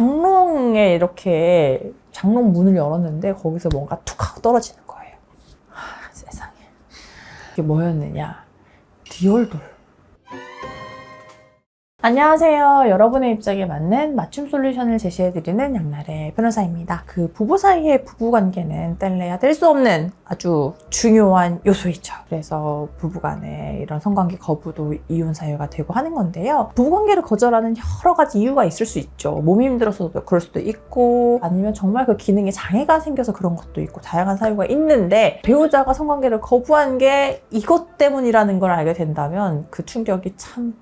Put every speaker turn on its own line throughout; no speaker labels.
장롱에 이렇게 장롱 문을 열었는데 거기서 뭔가 툭 하고 떨어지는 거예요. 세상에. 이게 뭐였느냐? 리얼돌. 안녕하세요. 여러분의 입장에 맞는 맞춤 솔루션을 제시해드리는 양날의 변호사입니다. 그 부부 사이의 부부관계는 뗄래야 뗄 수 없는 아주 중요한 요소이죠. 그래서 부부간에 이런 성관계 거부도 이혼 사유가 되고 하는 건데요. 부부관계를 거절하는 여러 가지 이유가 있을 수 있죠. 몸이 힘들어서도 그럴 수도 있고, 아니면 정말 그 기능에 장애가 생겨서 그런 것도 있고, 다양한 사유가 있는데 배우자가 성관계를 거부한 게 이것 때문이라는 걸 알게 된다면 그 충격이 참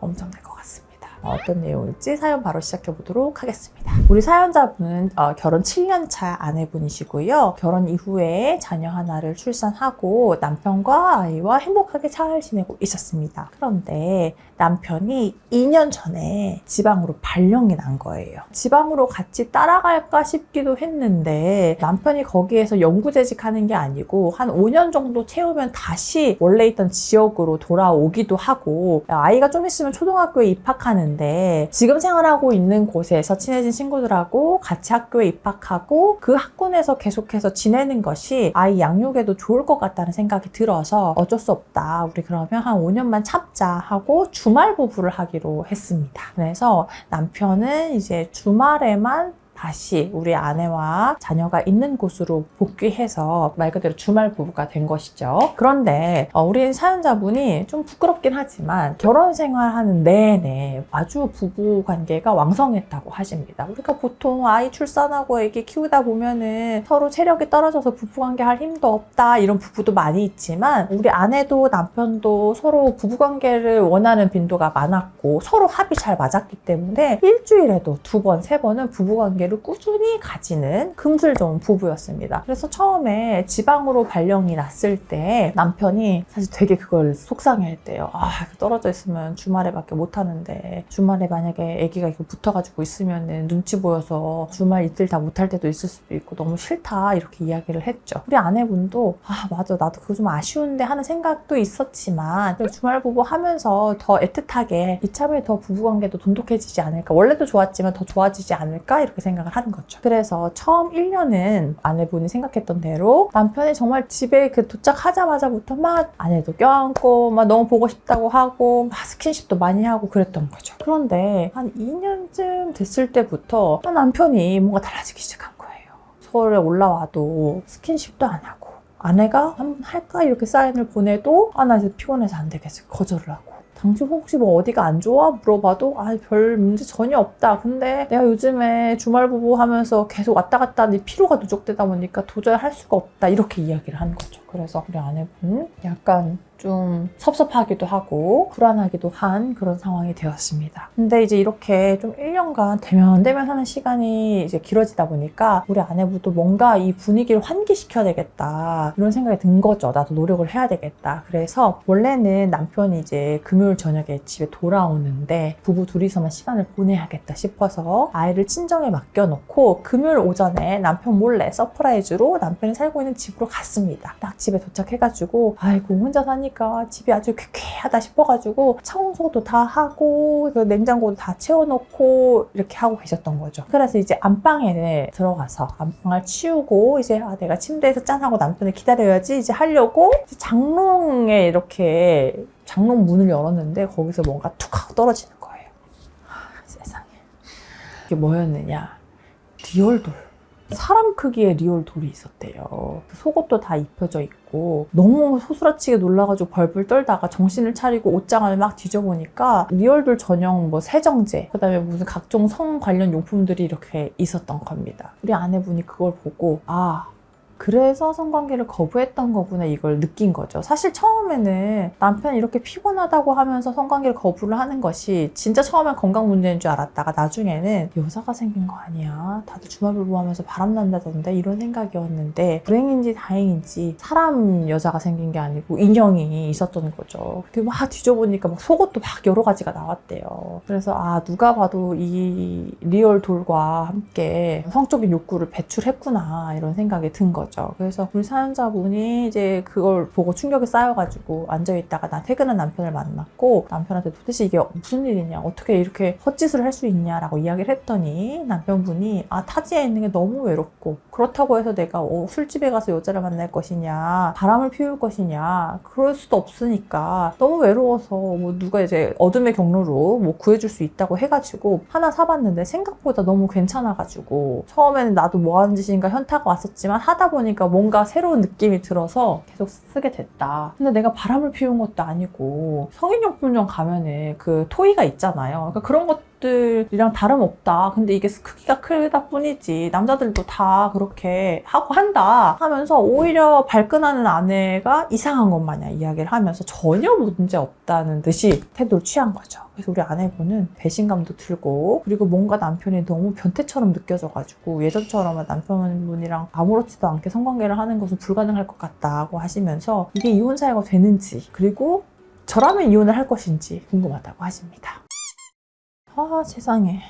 엄청날 것 같습니다. 어떤 내용일지 사연 바로 시작해 보도록 하겠습니다. 우리 사연자분은 결혼 7년차 아내분이시고요. 결혼 이후에 자녀 하나를 출산하고 남편과 아이와 행복하게 잘 지내고 있었습니다. 그런데 남편이 2년 전에 지방으로 발령이 난 거예요. 지방으로 같이 따라갈까 싶기도 했는데 남편이 거기에서 영구재직하는 게 아니고 한 5년 정도 채우면 다시 원래 있던 지역으로 돌아오기도 하고, 아이가 좀 있으면 초등학교에 입학하는데 지금 생활하고 있는 곳에서 친해진 친구들하고 같이 학교에 입학하고 그 학군에서 계속해서 지내는 것이 아이 양육에도 좋을 것 같다는 생각이 들어서 어쩔 수 없다, 우리 그러면 한 5년만 참자 하고 주말 부부를 하기로 했습니다. 그래서 남편은 이제 주말에만 다시 우리 아내와 자녀가 있는 곳으로 복귀해서 말 그대로 주말 부부가 된 것이죠. 그런데 우리 사연자분이 좀 부끄럽긴 하지만 결혼 생활하는 내내 아주 부부 관계가 왕성했다고 하십니다. 우리가 보통 아이 출산하고 애기 키우다 보면은 서로 체력이 떨어져서 부부 관계 할 힘도 없다 이런 부부도 많이 있지만, 우리 아내도 남편도 서로 부부 관계를 원하는 빈도가 많았고 서로 합이 잘 맞았기 때문에 일주일에도 2번, 3번은 부부 관계를 꾸준히 가지는 금슬 좋은 부부였습니다. 그래서 처음에 지방으로 발령이 났을 때 남편이 사실 되게 그걸 속상해했대요. 떨어져 있으면 주말에밖에 못 하는데, 주말에 만약에 아기가 이렇게 붙어가지고 있으면 눈치 보여서 주말 이틀 다 못할 때도 있을 수도 있고 너무 싫다 이렇게 이야기를 했죠. 우리 아내분도 맞아, 나도 그거 좀 아쉬운데 하는 생각도 있었지만 주말 부부 하면서 더 애틋하게 이참에 더 부부관계도 돈독해지지 않을까, 원래도 좋았지만 더 좋아지지 않을까 이렇게 생각을 하는 거죠. 그래서 처음 1년은 아내분이 생각했던 대로 남편이 정말 집에 도착하자마자부터 막 아내도 껴안고 막 너무 보고 싶다고 하고 막 스킨십도 많이 하고 그랬던 거죠. 그런데 한 2년쯤 됐을 때부터 남편이 뭔가 달라지기 시작한 거예요. 서울에 올라와도 스킨십도 안 하고, 아내가 한번 할까 이렇게 사인을 보내도 나 이제 피곤해서 안 되겠어 거절을 하고, 당신 혹시 뭐 어디가 안 좋아? 물어봐도 별 문제 전혀 없다. 근데 내가 요즘에 주말 부부 하면서 계속 왔다 갔다 하니 피로가 누적되다 보니까 도저히 할 수가 없다 이렇게 이야기를 하는 거죠. 그래서 우리 아내분 약간 좀 섭섭하기도 하고 불안하기도 한 그런 상황이 되었습니다. 근데 이제 이렇게 좀 1년간 대면대면 하는 시간이 이제 길어지다 보니까 우리 아내분도 뭔가 이 분위기를 환기시켜야 되겠다 이런 생각이 든 거죠. 나도 노력을 해야 되겠다. 그래서 원래는 남편이 이제 금요일 저녁에 집에 돌아오는데 부부 둘이서만 시간을 보내야겠다 싶어서 아이를 친정에 맡겨놓고 금요일 오전에 남편 몰래 서프라이즈로 남편이 살고 있는 집으로 갔습니다. 딱 집에 도착해가지고 아이고 혼자 사니까 집이 아주 쾌쾌하다 싶어가지고 청소도 다 하고 냉장고도 다 채워놓고 이렇게 하고 계셨던 거죠. 그래서 이제 안방에 들어가서 안방을 치우고 이제 내가 침대에서 짠하고 남편을 기다려야지 이제 하려고 이제 장롱에 이렇게 장롱 문을 열었는데 거기서 뭔가 툭 하고 떨어지는 거예요. 세상에. 이게 뭐였느냐? 리얼돌. 사람 크기의 리얼 돌이 있었대요. 속옷도 다 입혀져 있고 너무 소스라치게 놀라가지고 벌벌 떨다가 정신을 차리고 옷장을 막 뒤져보니까 리얼돌 전용 세정제, 그 다음에 무슨 각종 성 관련 용품들이 이렇게 있었던 겁니다. 우리 아내분이 그걸 보고 그래서 성관계를 거부했던 거구나 이걸 느낀 거죠. 사실 처음에는 남편이 이렇게 피곤하다고 하면서 성관계를 거부를 하는 것이 진짜 처음엔 건강 문제인 줄 알았다가 나중에는 여자가 생긴 거 아니야? 다들 주말부부하면서 바람난다던데 이런 생각이었는데 불행인지 다행인지 사람 여자가 생긴 게 아니고 인형이 있었던 거죠. 그리고 막 뒤져보니까 막 속옷도 막 여러 가지가 나왔대요. 그래서 누가 봐도 이 리얼 돌과 함께 성적인 욕구를 배출했구나 이런 생각이 든 거죠. 거죠. 그래서 우리 사연자분이 이제 그걸 보고 충격이 쌓여가지고 앉아있다가 나 퇴근한 남편을 만났고 남편한테 도대체 이게 무슨 일이냐, 어떻게 이렇게 헛짓을 할 수 있냐라고 이야기를 했더니 남편분이 타지에 있는 게 너무 외롭고 그렇다고 해서 내가 술집에 가서 여자를 만날 것이냐, 바람을 피울 것이냐, 그럴 수도 없으니까 너무 외로워서 뭐 누가 이제 어둠의 경로로 뭐 구해줄 수 있다고 해가지고 하나 사봤는데 생각보다 너무 괜찮아가지고 처음에는 나도 뭐 하는 짓인가 현타가 왔었지만 하다 보니까 뭔가 새로운 느낌이 들어서 계속 쓰게 됐다. 근데 내가 바람을 피운 것도 아니고 성인용품점 가면은 그 토이가 있잖아요. 그러니까 그런 것들이랑 다름없다. 근데 이게 크기가 크다 뿐이지 남자들도 다 그렇게 하고 한다 하면서 오히려 발끈하는 아내가 이상한 것 마냥 이야기를 하면서 전혀 문제 없다는 듯이 태도를 취한 거죠. 그래서 우리 아내분은 배신감도 들고 그리고 뭔가 남편이 너무 변태처럼 느껴져가지고 예전처럼 남편분이랑 아무렇지도 않게 성관계를 하는 것은 불가능할 것 같다고 하시면서 이게 이혼 사유가 되는지 그리고 저라면 이혼을 할 것인지 궁금하다고 하십니다. 세상에.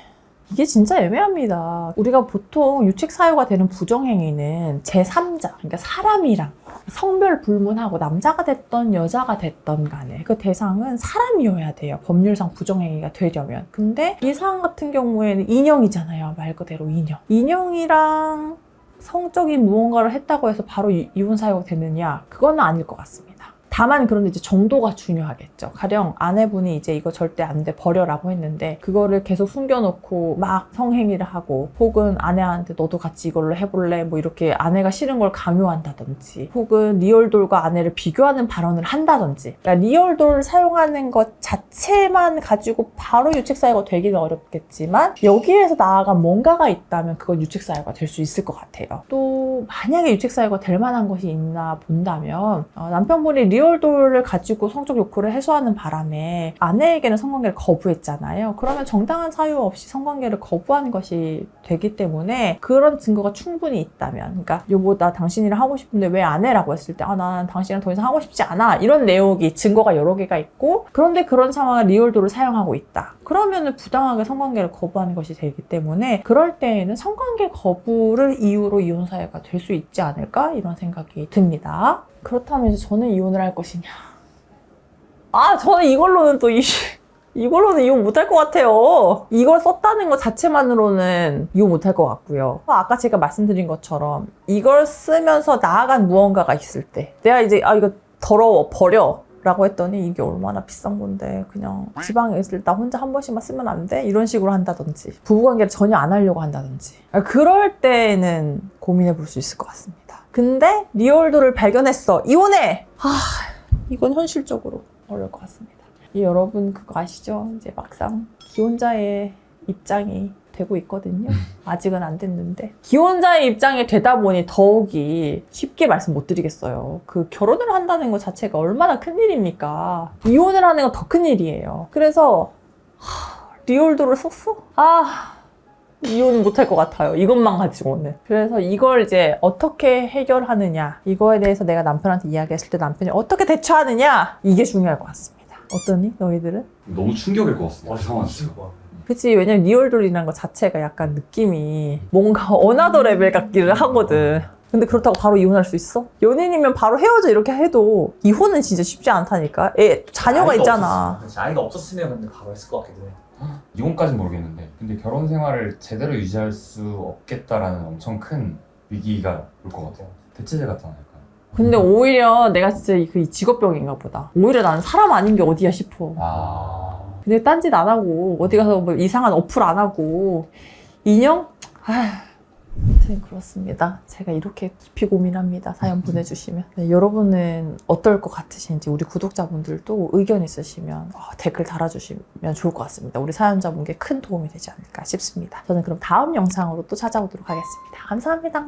이게 진짜 애매합니다. 우리가 보통 유책 사유가 되는 부정행위는 제3자, 그러니까 사람이랑 성별 불문하고 남자가 됐던 여자가 됐던 간에 그 대상은 사람이어야 돼요. 법률상 부정행위가 되려면. 근데 이 사안 같은 경우에는 인형이잖아요. 말 그대로 인형. 인형이랑 성적인 무언가를 했다고 해서 바로 이혼 사유가 되느냐? 그건 아닐 것 같습니다. 다만 그런데 이제 정도가 중요하겠죠. 가령 아내분이 이제 이거 절대 안 돼 버려라고 했는데 그거를 계속 숨겨놓고 막 성행위를 하고 혹은 아내한테 너도 같이 이걸로 해볼래 뭐 이렇게 아내가 싫은 걸 강요한다든지 혹은 리얼돌과 아내를 비교하는 발언을 한다든지 그러니까 리얼돌을 사용하는 것 자체만 가지고 바로 유책사유가 되기는 어렵겠지만 여기에서 나아간 뭔가가 있다면 그건 유책사유가 될 수 있을 것 같아요. 또 만약에 유책사유가 될 만한 것이 있나 본다면 남편분이 리얼돌을 가지고 성적 욕구를 해소하는 바람에 아내에게는 성관계를 거부했잖아요. 그러면 정당한 사유 없이 성관계를 거부하는 것이 되기 때문에 그런 증거가 충분히 있다면 그러니까 여보 나 당신이랑 하고 싶은데 왜 안 해라고 했을 때 난 당신이랑 더 이상 하고 싶지 않아 이런 내용이 증거가 여러 개가 있고 그런데 그런 상황에 리얼돌을 사용하고 있다. 그러면 부당하게 성관계를 거부하는 것이 되기 때문에 그럴 때에는 성관계 거부를 이유로 이혼 사유가 될 수 있지 않을까 이런 생각이 듭니다. 그렇다면 이제 저는 이혼을 할 것이냐. 저는 이걸로는 이걸로는 이혼 못할 것 같아요. 이걸 썼다는 것 자체만으로는 이혼 못할 것 같고요. 아까 제가 말씀드린 것처럼 이걸 쓰면서 나아간 무언가가 있을 때 내가 이제 이거 더러워 버려 라고 했더니 이게 얼마나 비싼 건데 그냥 지방에 있을 때 혼자 한 번씩만 쓰면 안 돼? 이런 식으로 한다든지 부부관계를 전혀 안 하려고 한다든지 그럴 때는 고민해 볼 수 있을 것 같습니다. 근데 리얼도를 발견했어. 이혼해! 이건 현실적으로 어려울 것 같습니다. 여러분 그거 아시죠? 이제 막상 기혼자의 입장이 되고 있거든요. 아직은 안 됐는데 기혼자의 입장이 되다 보니 더욱이 쉽게 말씀 못 드리겠어요. 그 결혼을 한다는 것 자체가 얼마나 큰일입니까? 이혼을 하는 건 더 큰일이에요. 그래서 리얼도를 썼어? 이혼은 못할 것 같아요. 이것만 가지고는. 그래서 이걸 이제 어떻게 해결하느냐 이거에 대해서 내가 남편한테 이야기했을 때 남편이 어떻게 대처하느냐 이게 중요할 것 같습니다. 어떠니? 너희들은?
너무 충격일 것 같습니다. 상황이.
그치, 왜냐면 리얼돌이라는 것 자체가 약간 느낌이 뭔가 어나더 레벨 같기를 하거든. 근데 그렇다고 바로 이혼할 수 있어? 연인이면 바로 헤어져 이렇게 해도 이혼은 진짜 쉽지 않다니까. 자녀가 있잖아.
아이가 없었으면 근데 바로 했을 것 같기도 해.
이혼까지는 모르겠는데 근데 결혼 생활을 제대로 유지할 수 없겠다라는 엄청 큰 위기가 올 것 같아요. 대체제 같지 않을까요?
근데 오히려 내가 진짜 그 직업병인가 보다. 오히려 나는 사람 아닌 게 어디야 싶어. 근데 딴짓 안 하고 어디 가서 뭐 이상한 어플 안 하고 인형? 아무튼 그렇습니다. 제가 이렇게 깊이 고민합니다. 사연 보내주시면. 네, 여러분은 어떨 것 같으신지 우리 구독자분들도 의견 있으시면 댓글 달아주시면 좋을 것 같습니다. 우리 사연자분께 큰 도움이 되지 않을까 싶습니다. 저는 그럼 다음 영상으로 또 찾아오도록 하겠습니다. 감사합니다.